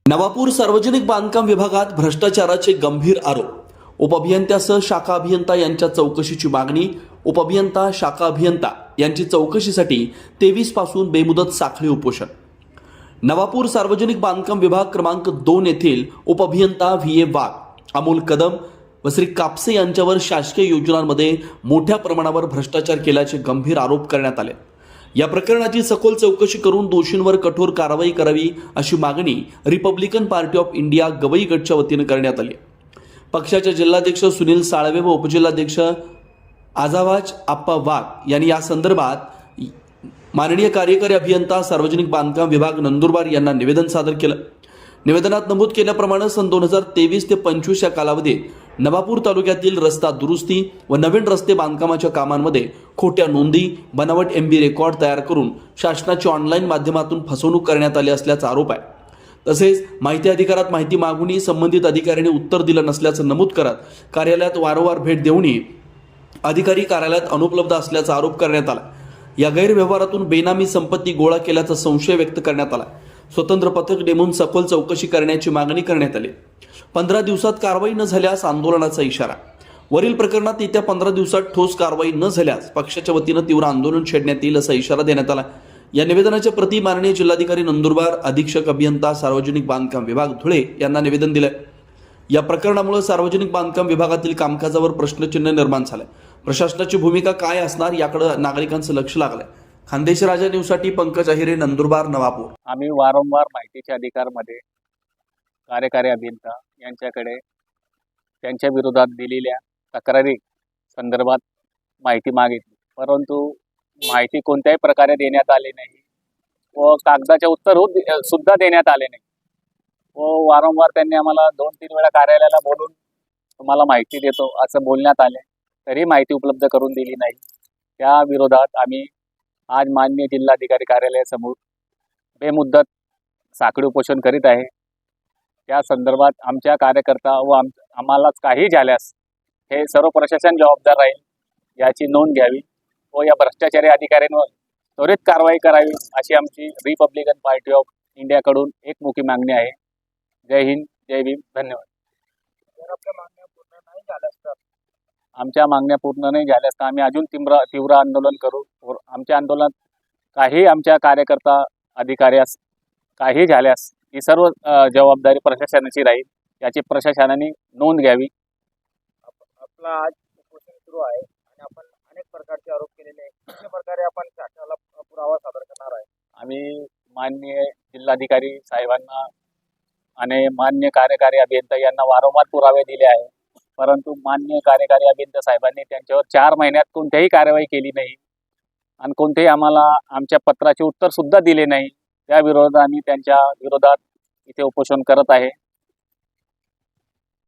नवापूर सार्वजनिक बांधकाम विभागात भ्रष्टाचाराचे गंभीर आरोप। उपअभियंत्यासह शाखा अभियंता यांच्या चौकशीची मागणी। उपअभियंता शाखा अभियंता यांची चौकशीसाठी 23 पासून बेमुदत साखळी उपोषण। नवापूर सार्वजनिक बांधकाम विभाग क्रमांक 2 येथील उपअभियंता व्ही ए वाघ, अमोल कदम व श्री कापसे यांच्यावर शासकीय योजनांमध्ये मोठ्या प्रमाणावर भ्रष्टाचार केल्याचे गंभीर आरोप करण्यात आले। या प्रकरणाची सखोल चौकशी करून दोषींवर कठोर कारवाई करावी अशी मागणी Republican Party of India Gavai गटच्या वतीने करण्यात आली। पक्षाचे जिल्हाध्यक्ष सुनील साळवे व उपजिल्हाध्यक्ष आजावाज आप्पा वाघ यांनी या संदर्भात माननीय कार्यकारी अभियंता सार्वजनिक बांधकाम विभाग नंदुरबार यांना निवेदन सादर केलं। निवेदनात नमूद केल्याप्रमाणे सन 2023 ते 25 या कालावधीत नवापूर तालुक्यातील रस्ता दुरुस्ती व नवीन रस्ते बांधकामाच्या कामांमध्ये खोट्या नोंदी, बनावट MB रेकॉर्ड तयार करून शासनाची ऑनलाईन माध्यमातून फसवणूक करण्यात आली असल्याचा आरोप आहे। तसेच माहिती अधिकारात माहिती मागूनही संबंधित अधिकाऱ्यांनी उत्तर दिलं नसल्याचं नमूद करत कार्यालयात वारंवार भेट देऊनही अधिकारी कार्यालयात अनुपलब्ध असल्याचा आरोप करण्यात आला। या गैरव्यवहारातून बेनामी संपत्ती गोळा केल्याचा संशय व्यक्त करण्यात आला। स्वतंत्र पथक नेमून सखोल चौकशी करण्याची मागणी करण्यात आली। 15 दिवसात कारवाई न झाल्यास आंदोलनाचा इशारा। वरील प्रकरणात येत्या 15 दिवसात ठोस कारवाई न झाल्यास पक्षाच्या वतीने तीव्र आंदोलन छेडण्यात येईल असा इशारा देण्यात आला। या निवेदनाच्या प्रती माननीय जिल्हाधिकारी नंदुरबार, अधीक्षक अभियंता सार्वजनिक बांधकाम विभाग धुळे यांना निवेदन दिले। या प्रकरणामुळे सार्वजनिक बांधकाम विभागातील कामकाजावर प्रश्नचिन्ह निर्माण झाले। प्रशासनाची भूमिका काय असणार याकडे नागरिकांचं लक्ष लागलंय। खानदेश राजा न्यूजसाठी पंकज अहिरे, नंदुरबार, नवापूर। आम्ही वारंवार माहितीच्या अधिकारमध्ये कार्यकारी अभियंता यांच्याकडे त्यांच्या विरोधात दिलेल्या तक्रारी संदर्भात माहिती मागितली, परंतु माहिती कोणत्याही प्रकारे देण्यात आली नाही व कागदाचे उत्तर सुद्धा देण्यात आले नाही व वारंवार त्यांनी आम्हाला 2-3 वेळा कार्यालयाला बोलून तुम्हाला माहिती देतो असं बोलण्यात आले, तरी माहिती उपलब्ध करून दिली नाही। त्या विरोधात आम्ही आज माननीय जिल्हाधिकारी कार्यालयासमोर बेमुदत साखळी उपोषण करीत आहे। त्या संदर्भात आमच्या कार्यकर्ता व आम्हालाच काही झाल्यास हे सर्व प्रशासन जबाबदार राहील याची नोंद घ्यावी व या भ्रष्टाचारी अधिकाऱ्यांवर त्वरित कारवाई करावी अशी आमची रिपब्लिकन पार्टी ऑफ इंडियाकडून एकमुखी मागणी आहे। जय हिंद, जय भीम, धन्यवाद। आमच्या मागण्या पूर्ण नाही झाल्यास तर आम्ही अजून तीव्र आंदोलन करू। आमच्या आंदोलनात काही आमच्या कार्यकर्ता अधिकाऱ्यास काही झाल्यास ही सर्व जबाबदारी प्रशासनाची राहील याची प्रशासनाने नोंद घ्यावी। आपला आज उपोषण सुरू आहे आणि आपण अनेक प्रकारचे आरोप केलेले आहेत। कशा प्रकारे आपण शासनाला पुरावा सादर करणार आहे? आम्ही माननीय जिल्हाधिकारी साहेबांना आणि मान्य कार्यकारी अभियंता यांना वारंवार पुरावे दिले आहे, परंतु मान्य कार्यकारी अभियंता साहेबांनी त्यांच्यावर 4 महिन्यात कोणत्याही कारवाई केली नाही आणि कोणतेही आम्हाला आमच्या पत्राचे उत्तर सुद्धा दिले नाही। त्या विरोधात आम्ही त्यांच्या विरोधात इथे उपोषण करत आहे।